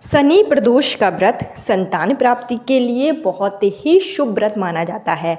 शनि प्रदोष का व्रत संतान प्राप्ति के लिए बहुत ही शुभ व्रत माना जाता है।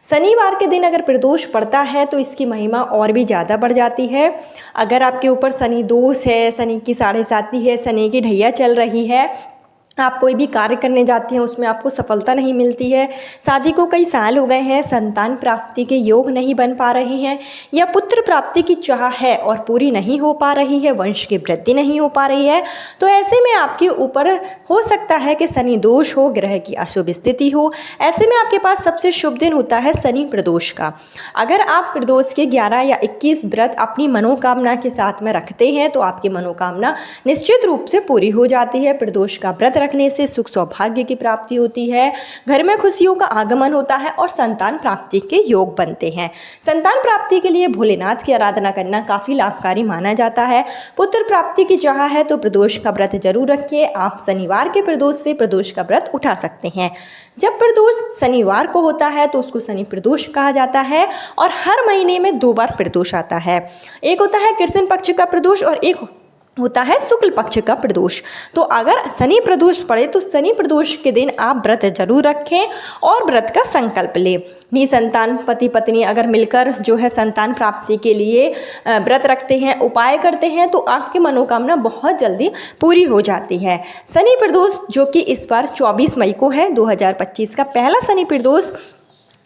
शनिवार के दिन अगर प्रदोष पड़ता है तो इसकी महिमा और भी ज़्यादा बढ़ जाती है। अगर आपके ऊपर शनि दोष है, शनि की साढ़े साती है, शनि की ढैया चल रही है, आप कोई भी कार्य करने जाते हैं उसमें आपको सफलता नहीं मिलती है, शादी को कई साल हो गए हैं, संतान प्राप्ति के योग नहीं बन पा रही हैं, या पुत्र प्राप्ति की चाह है और पूरी नहीं हो पा रही है, वंश की वृद्धि नहीं हो पा रही है, तो ऐसे में आपके ऊपर हो सकता है कि शनि दोष हो, ग्रह की अशुभ स्थिति हो। ऐसे में आपके पास सबसे शुभ दिन होता है शनि प्रदोष का। अगर आप प्रदोष के 11 या 21 व्रत अपनी मनोकामना के साथ में रखते हैं तो आपकी मनोकामना निश्चित रूप से पूरी हो जाती है। प्रदोष का व्रत रखने से सुख सौभाग्य की प्राप्ति होती है, घर में खुशियों का आगमन होता है और संतान प्राप्ति के योग बनते हैं। संतान प्राप्ति के लिए भोलेनाथ की आराधना करना काफ़ी लाभकारी माना जाता है। पुत्र प्राप्ति की चाह है तो प्रदोष का व्रत जरूर रखिए। आप शनिवार के प्रदोष से प्रदोष का व्रत उठा सकते हैं। जब प्रदोष शनिवार को होता है तो उसको शनि प्रदोष कहा जाता है और हर महीने में 2 बार प्रदोष आता है। एक होता है कृष्ण पक्ष का प्रदोष और एक होता है शुक्ल पक्ष का प्रदोष। तो अगर शनि प्रदोष पड़े तो शनि प्रदोष के दिन आप व्रत जरूर रखें और व्रत का संकल्प लें। निसंतान पति पत्नी अगर मिलकर जो है संतान प्राप्ति के लिए व्रत रखते हैं, उपाय करते हैं, तो आपकी मनोकामना बहुत जल्दी पूरी हो जाती है। शनि प्रदोष जो कि इस बार 24 मई को है, 2025 का पहला शनि प्रदोष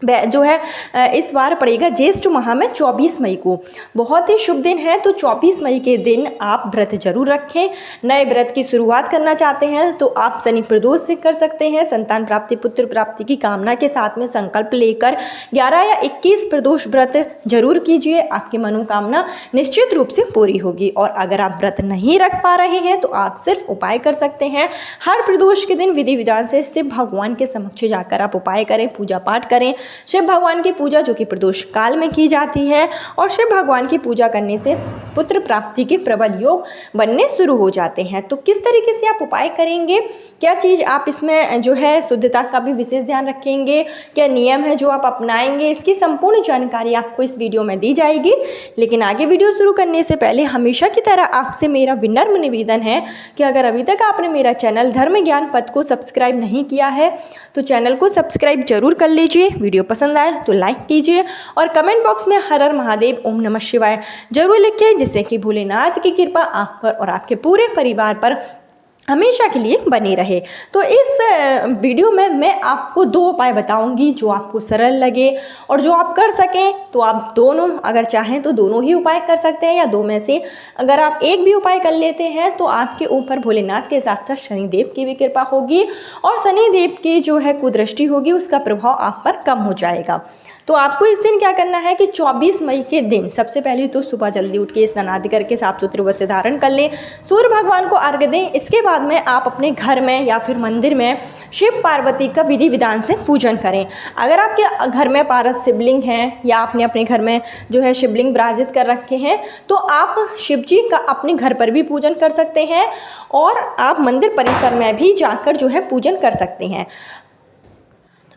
जो है इस बार पड़ेगा ज्येष्ठ माह में 24 मई को। बहुत ही शुभ दिन है, तो 24 मई के दिन आप व्रत जरूर रखें। नए व्रत की शुरुआत करना चाहते हैं तो आप शनि प्रदोष से कर सकते हैं। संतान प्राप्ति पुत्र प्राप्ति की कामना के साथ में संकल्प लेकर 11 या 21 प्रदोष व्रत जरूर कीजिए, आपकी मनोकामना निश्चित रूप से पूरी होगी। और अगर आप व्रत नहीं रख पा रहे हैं तो आप सिर्फ उपाय कर सकते हैं। हर प्रदोष के दिन विधि विधान से शिव भगवान के समक्ष जाकर आप उपाय करें, पूजा पाठ करें। शिव भगवान की पूजा जो कि प्रदोष काल में की जाती है, और शिव भगवान की पूजा करने से पुत्र प्राप्ति के प्रबल योग बनने शुरू हो जाते हैं। तो किस तरीके से आप उपाय करेंगे, क्या चीज़ आप इसमें जो है शुद्धता का भी विशेष ध्यान रखेंगे, क्या नियम है जो आप अपनाएंगे, इसकी संपूर्ण जानकारी आपको इस वीडियो में दी जाएगी। लेकिन आगे वीडियो शुरू करने से पहले हमेशा की तरह आपसे मेरा विनम्र निवेदन है कि अगर अभी तक आपने मेरा चैनल धर्म ज्ञान पथ को सब्सक्राइब नहीं किया है तो चैनल को सब्सक्राइब जरूर कर लीजिए। वीडियो पसंद आए तो लाइक कीजिए और कमेंट बॉक्स में हर हर महादेव ओम नमः शिवाय जरूर लिखिए, जिससे कि भोलेनाथ की कृपा आप पर और आपके पूरे परिवार पर हमेशा के लिए बनी रहे। तो इस वीडियो में मैं आपको 2 उपाय बताऊंगी जो आपको सरल लगे और जो आप कर सकें। तो आप दोनों अगर चाहें तो दोनों ही उपाय कर सकते हैं, या 2 में से अगर आप एक भी उपाय कर लेते हैं तो आपके ऊपर भोलेनाथ के साथ साथ शनिदेव की भी कृपा होगी और शनिदेव की जो है कुदृष्टि होगी, उसका प्रभाव आप पर कम हो जाएगा। तो आपको इस दिन क्या करना है कि 24 मई के दिन सबसे पहले तो सुबह जल्दी उठ के स्नान आदि करके साफ सुथरे वस्त्र धारण कर लें, सूर्य भगवान को अर्घ्य दें। इसके बाद में आप अपने घर में या फिर मंदिर में शिव पार्वती का विधि विधान से पूजन करें। अगर आपके घर में पारस शिवलिंग हैं या आपने अपने घर में जो है शिवलिंग विराजित कर रखे हैं तो आप शिव जी का अपने घर पर भी पूजन कर सकते हैं और आप मंदिर परिसर में भी जाकर जो है पूजन कर सकते हैं।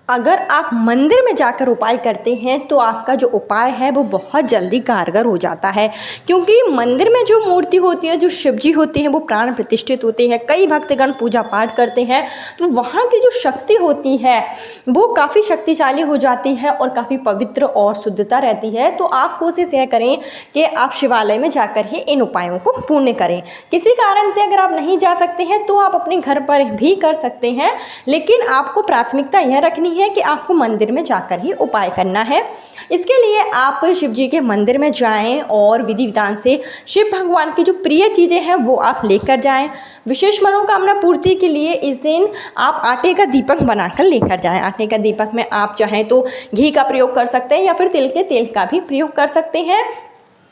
अगर आप मंदिर में जाकर उपाय करते हैं तो आपका जो उपाय है वो बहुत जल्दी कारगर हो जाता है, क्योंकि मंदिर में जो मूर्ति होती है, जो शिव जी होते हैं, वो प्राण प्रतिष्ठित होते हैं। कई भक्तगण पूजा पाठ करते हैं तो वहाँ की जो शक्ति होती है वो काफ़ी शक्तिशाली हो जाती है और काफ़ी पवित्र और शुद्धता रहती है। तो आप कोशिश यह करें कि आप शिवालय में जाकर ही इन उपायों को पूर्ण करें। किसी कारण से अगर आप नहीं जा सकते हैं तो आप अपने घर पर भी कर सकते हैं, लेकिन आपको प्राथमिकता यह रखनी है कि आपको मंदिर में जाकर ही उपाय करना है। इसके लिए आप शिव जी के मंदिर में जाएं और विधि विधान से शिव भगवान की जो प्रिय चीज़ें हैं वो आप लेकर जाएं। विशेष मनोकामना पूर्ति के लिए इस दिन आप आटे का दीपक बनाकर लेकर जाएं। आटे का दीपक में आप चाहें तो घी का प्रयोग कर सकते हैं या फिर तिल के तेल का भी प्रयोग कर सकते हैं।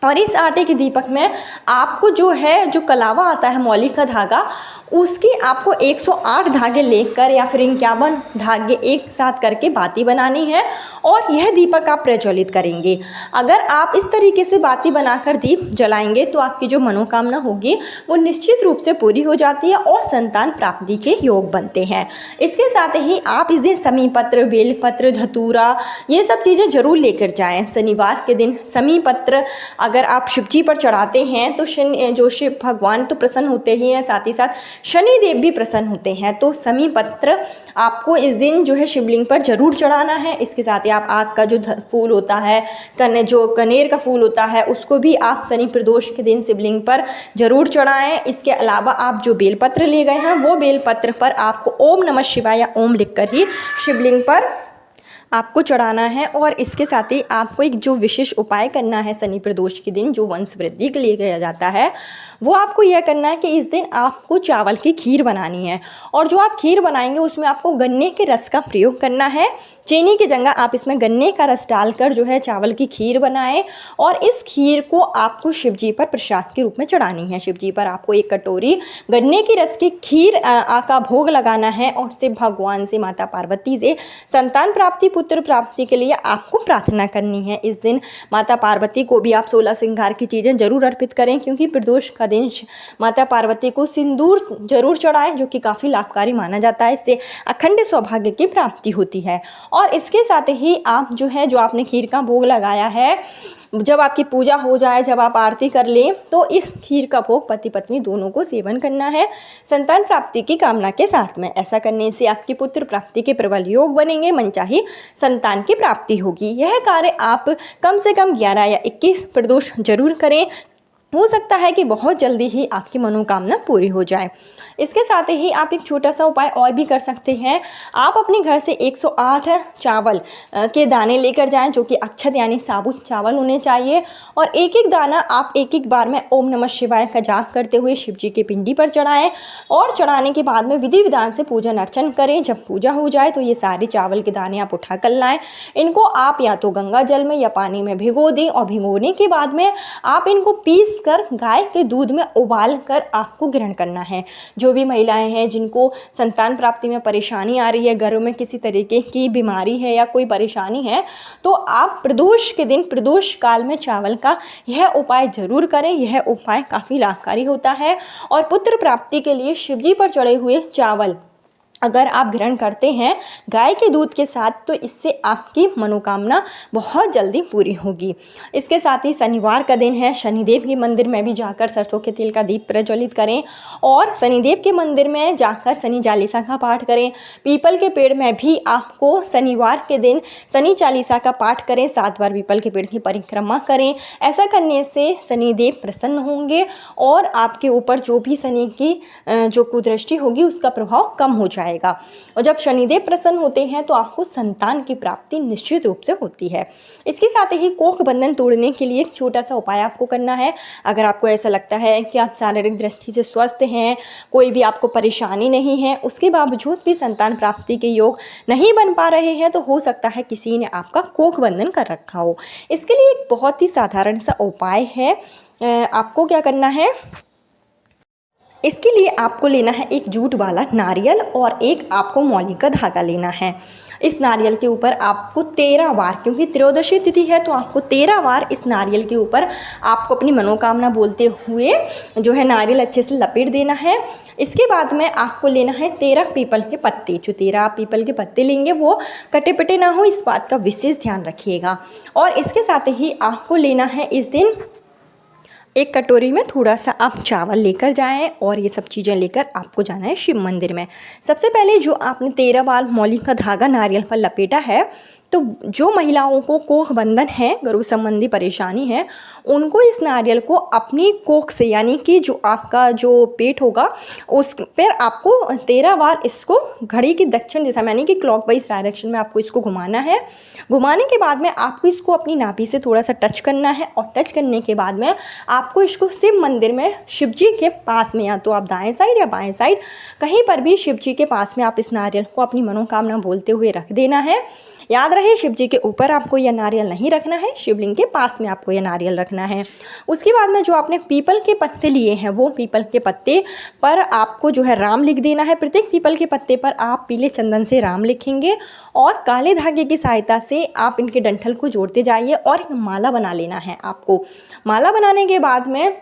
और इस आटे के दीपक में आपको जो है जो कलावा आता है मौली का धागा, उसकी आपको 108 धागे लेकर या फिर 51 धागे एक साथ करके बाती बनानी है और यह दीपक आप प्रज्वलित करेंगे। अगर आप इस तरीके से बाती बनाकर दीप जलाएंगे तो आपकी जो मनोकामना होगी वो निश्चित रूप से पूरी हो जाती है और संतान प्राप्ति के योग बनते हैं। इसके साथ ही आप इस दिन समी पत्र, बेल पत्र, धतूरा ये सब चीज़ें जरूर लेकर जाएं। शनिवार के दिन समी पत्र अगर आप शिव जी पर चढ़ाते हैं तो शनि जो शिव भगवान तो प्रसन्न होते ही हैं, साथ ही साथ शनि देव भी प्रसन्न होते हैं। तो समी पत्र आपको इस दिन जो है शिवलिंग पर जरूर चढ़ाना है। इसके साथ ही आप आग का जो फूल होता है, जो कनेर का फूल होता है, उसको भी आप शनि प्रदोष के दिन शिवलिंग पर जरूर चढ़ाएं। इसके अलावा आप जो बेलपत्र ले गए हैं वो बेलपत्र पर आपको ओम नमः शिवाय या ओम लिखकर ही शिवलिंग पर आपको चढ़ाना है। और इसके साथ ही आपको एक जो विशेष उपाय करना है शनि प्रदोष के दिन, जो वंश वृद्धि के लिए किया जाता है, वो आपको यह करना है कि इस दिन आपको चावल की खीर बनानी है। और जो आप खीर बनाएंगे उसमें आपको गन्ने के रस का प्रयोग करना है। चीनी की जगह आप इसमें गन्ने का रस डालकर जो है चावल की खीर बनाएं। और इस खीर को आपको शिव जी पर प्रसाद के रूप में चढ़ानी है। शिव जी पर आपको एक कटोरी गन्ने की रस की खीर का भोग लगाना है और शिव भगवान से, माता पार्वती से संतान प्राप्ति, पुत्र प्राप्ति के लिए आपको प्रार्थना करनी है। इस दिन माता पार्वती को भी आप 16 श्रृंगार की चीज़ें जरूर अर्पित करें, क्योंकि प्रदोष का दिन माता पार्वती को सिंदूर जरूर चढ़ाएं, जो कि काफ़ी लाभकारी माना जाता है। इससे अखंड सौभाग्य की प्राप्ति होती है। और इसके साथ ही आप जो है, जो आपने खीर का भोग लगाया है, जब आपकी पूजा हो जाए, जब आप आरती कर लें, तो इस खीर का भोग पति पत्नी दोनों को सेवन करना है संतान प्राप्ति की कामना के साथ में। ऐसा करने से आपकी पुत्र प्राप्ति के प्रबल योग बनेंगे, मनचाही संतान की प्राप्ति होगी। यह कार्य आप कम से कम 11 या 21 प्रदोष जरूर करें। हो सकता है कि बहुत जल्दी ही आपकी मनोकामना पूरी हो जाए। इसके साथ ही आप एक छोटा सा उपाय और भी कर सकते हैं। आप अपने घर से 108 चावल के दाने लेकर जाएं, जो कि अक्षत यानी साबुत चावल होने चाहिए। और एक एक दाना आप एक एक बार में ओम नमः शिवाय का जाप करते हुए शिव जी की पिंडी पर चढ़ाएं। और चढ़ाने के बाद में विधि विधान से पूजन अर्चन करें। जब पूजा हो जाए तो ये सारे चावल के दाने आप उठा कर लाएँ। इनको आप या तो गंगा जल में या पानी में भिगो दें। और भिगोने के बाद में आप इनको पीस कर गाय के दूध में उबाल कर आपको ग्रहण करना है। जो भी महिलाएं हैं जिनको संतान प्राप्ति में परेशानी आ रही है, घरों में किसी तरीके की बीमारी है या कोई परेशानी है, तो आप प्रदोष के दिन, प्रदोष काल में चावल का यह उपाय जरूर करें। यह उपाय काफ़ी लाभकारी होता है। और पुत्र प्राप्ति के लिए शिव जी पर चढ़े हुए चावल अगर आप ग्रहण करते हैं गाय के दूध के साथ, तो इससे आपकी मनोकामना बहुत जल्दी पूरी होगी। इसके साथ ही शनिवार का दिन है, शनिदेव के मंदिर में भी जाकर सरसों के तेल का दीप प्रज्वलित करें और शनिदेव के मंदिर में जाकर शनि चालीसा का पाठ करें। पीपल के पेड़ में भी आपको शनिवार के दिन शनि चालीसा का पाठ करें, 7 बार पीपल के पेड़ की परिक्रमा करें। ऐसा करने से शनिदेव प्रसन्न होंगे और आपके ऊपर जो भी शनि की जो कुदृष्टि होगी उसका प्रभाव कम हो जाएगा। और जब शनिदेव प्रसन्न होते हैं तो आपको संतान की प्राप्ति निश्चित रूप से होती है। इसके साथ ही कोख बंधन तोड़ने के लिए एक छोटा सा उपाय आपको करना है। अगर आपको ऐसा लगता है कि आप शारीरिक दृष्टि से स्वस्थ हैं, कोई भी आपको परेशानी नहीं है, उसके बावजूद भी संतान प्राप्ति के योग नहीं बन पा रहे हैं, तो हो सकता है किसी ने आपका कोख बंधन कर रखा हो। इसके लिए एक बहुत ही साधारण सा उपाय है। आपको क्या करना है, इसके लिए आपको लेना है एक जूट वाला नारियल और एक आपको मौली का धागा लेना है। इस नारियल के ऊपर आपको 13 बार, क्योंकि त्रयोदशी तिथि है तो आपको 13 बार इस नारियल के ऊपर आपको अपनी मनोकामना बोलते हुए जो है नारियल अच्छे से लपेट देना है। इसके बाद में आपको लेना है 13 पीपल के पत्ते। जो 13 आप पीपल के पत्ते लेंगे वो कटे पिटे ना हो, इस बात का विशेष ध्यान रखिएगा। और इसके साथ ही आपको लेना है इस दिन एक कटोरी में थोड़ा सा आप चावल लेकर जाएं और ये सब चीज़ें लेकर आपको जाना है शिव मंदिर में। सबसे पहले जो आपने 13 बार मौली का धागा नारियल पर लपेटा है, तो जो महिलाओं को कोख बंधन है, गर्भ संबंधी परेशानी है, उनको इस नारियल को अपनी कोख से, यानी कि जो आपका जो पेट होगा उस पर आपको 13 बार इसको घड़ी की दक्षिण दिशा में, यानी कि क्लॉकवाइज डायरेक्शन में आपको इसको घुमाना है। घुमाने के बाद में आपको इसको अपनी नाभि से थोड़ा सा टच करना है और टच करने के बाद में आपको इसको शिव मंदिर में शिव जी के पास में, या तो आप दाएं साइड या बाएं साइड कहीं पर भी शिव जी के पास में आप इस नारियल को अपनी मनोकामना बोलते हुए रख देना है। याद रहे, शिव जी के ऊपर आपको यह नारियल नहीं रखना है, शिवलिंग के पास में आपको यह नारियल रखना है। उसके बाद में जो आपने पीपल के पत्ते लिए हैं, वो पीपल के पत्ते पर आपको जो है राम लिख देना है। प्रत्येक पीपल के पत्ते पर आप पीले चंदन से राम लिखेंगे और काले धागे की सहायता से आप इनके डंठल को जोड़ते जाइए और एक माला बना लेना है। आपको माला बनाने के बाद में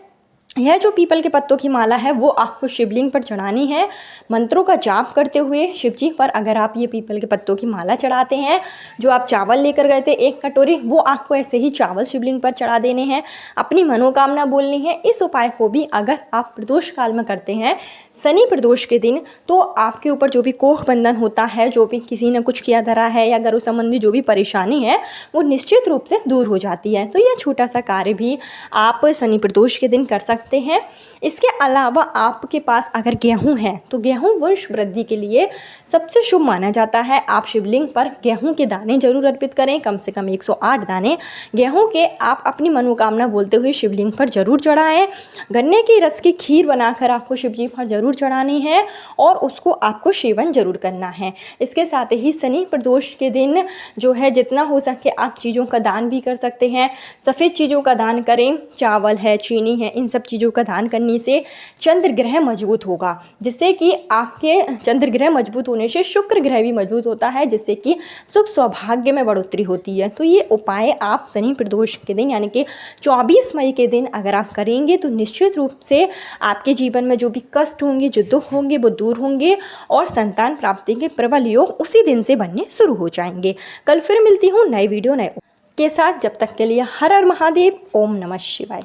यह जो पीपल के पत्तों की माला है वो आपको शिवलिंग पर चढ़ानी है। मंत्रों का जाप करते हुए शिव जी पर अगर आप ये पीपल के पत्तों की माला चढ़ाते हैं, जो आप चावल लेकर गए थे 1 कटोरी, वो आपको ऐसे ही चावल शिवलिंग पर चढ़ा देने हैं। अपनी मनोकामना बोलनी है। इस उपाय को भी अगर आप प्रदोष काल में करते हैं, शनि प्रदोष के दिन, तो आपके ऊपर जो भी कोख बंधन होता है, जो भी किसी ने कुछ किया धरा है या गुरु संबंधी जो भी परेशानी है, वो निश्चित रूप से दूर हो जाती है। तो यह छोटा सा कार्य भी आप शनि प्रदोष के दिन कर सकते हैं। इसके अलावा आपके पास अगर गेहूं है तो गेहूं वंश वृद्धि के लिए सबसे शुभ माना जाता है। आप शिवलिंग पर गेहूं के दाने जरूर अर्पित करें, कम से कम 108 दाने गेहूं के आप अपनी मनोकामना बोलते हुए शिवलिंग पर जरूर चढ़ाएं। गन्ने की रस की खीर बनाकर आपको शिवजी पर जरूर चढ़ानी है और उसको आपको सेवन जरूर करना है। इसके साथ ही शनि प्रदोष के दिन जो है जितना हो सके आप चीज़ों का दान भी कर सकते हैं। सफ़ेद चीज़ों का दान करें, चावल है, चीनी है, इन सब चीज़ों का दान करने से चंद्र ग्रह मजबूत होगा, जिससे कि आपके चंद्र ग्रह मजबूत होने से शुक्र ग्रह भी मजबूत होता है, जिससे कि सुख सौभाग्य में बढ़ोतरी होती है। तो ये उपाय आप शनि प्रदोष के दिन यानी कि 24 मई के दिन अगर आप करेंगे तो निश्चित रूप से आपके जीवन में जो भी कष्ट होंगे, जो दुख होंगे, वो दूर होंगे और संतान प्राप्ति के प्रबल योग उसी दिन से बनने शुरू हो जाएंगे। कल फिर मिलती हूँ नई वीडियो नए के साथ। जब तक के लिए हर हर महादेव, ओम नमः शिवाय।